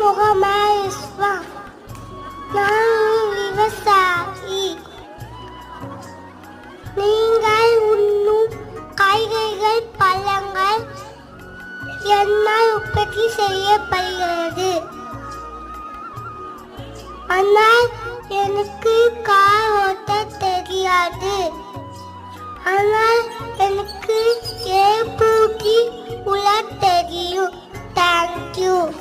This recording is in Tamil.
முகமது இஸ்லாம். நான் ஒரு விவசாயி. நீங்கள் உண்ணும் காய்கறிகள், பழங்கள் என்னால் உற்பத்தி செய்யப்படுகிறது. ஆனால் எனக்கு கார் ஓட்ட தெரியாது. ஆனால் எனக்கு ஏற்பூட்டி உள்ள தெரியும். தேங்க்யூ.